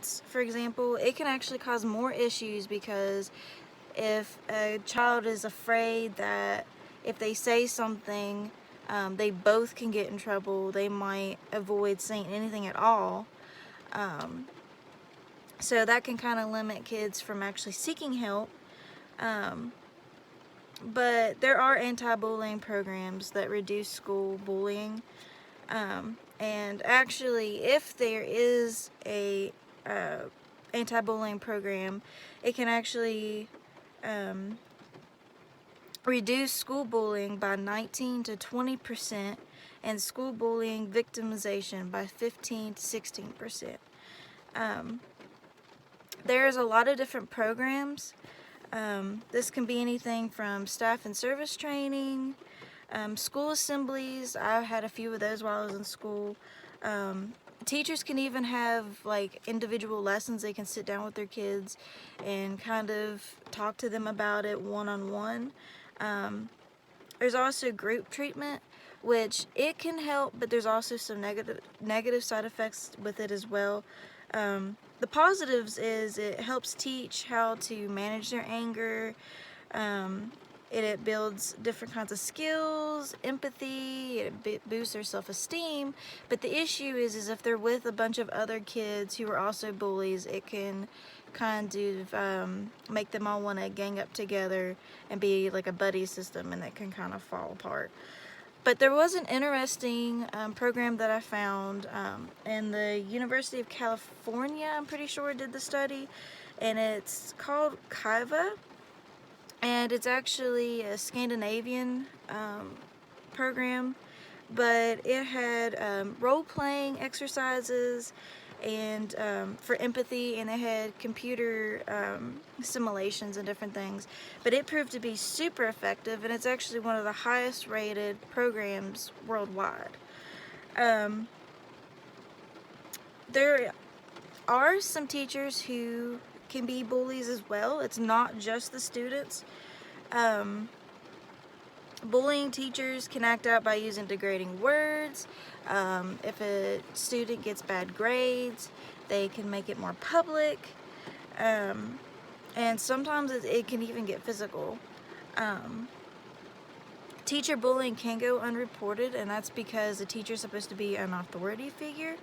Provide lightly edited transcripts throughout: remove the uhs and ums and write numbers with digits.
parents, for example, it can actually cause more issues, because if a child is afraid that if they say something, they both can get in trouble, they might avoid saying anything at all. So that can kind of limit kids from actually seeking help. But there are anti-bullying programs that reduce school bullying. And actually, if there is a anti-bullying program, it can actually reduce school bullying by 19 to 20%, and school bullying victimization by 15 to 16%. There's a lot of different programs. This can be anything from staff and service training, school assemblies. I had a few of those while I was in school. Teachers can even have like individual lessons. They can sit down with their kids and kind of talk to them about it one-on-one. There's also group treatment, which it can help, but there's also some negative side effects with it as well. The positives is it helps teach how to manage their anger. It builds different kinds of skills, empathy, it boosts their self-esteem. But the issue is if they're with a bunch of other kids who are also bullies, it can kind of make them all want to gang up together and be like a buddy system, and that can kind of fall apart. But there was an interesting program that I found, and the University of California, I'm pretty sure, did the study, and it's called Kiva, and it's actually a Scandinavian program, but it had role-playing exercises and for empathy, and it had computer simulations and different things. But it proved to be super effective, and it's actually one of the highest rated programs worldwide. There are some teachers who can be bullies as well. It's not just the students. Bullying teachers can act out by using degrading words. If a student gets bad grades, they can make it more public. And sometimes it can even get physical. Teacher bullying can go unreported, and that's because the teacher is supposed to be an authority figure.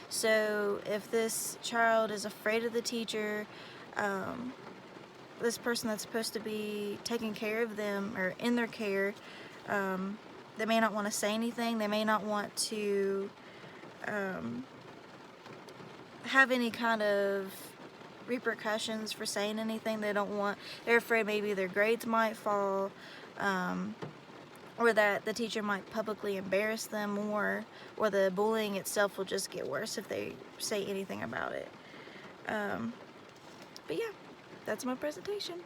So if this child is afraid of the teacher, this person that's supposed to be taking care of them or in their care, they may not want to say anything. They may not want to have any kind of repercussions for saying anything. They're afraid maybe their grades might fall, or that the teacher might publicly embarrass them more, or the bullying itself will just get worse if they say anything about it. But yeah, that's my presentation.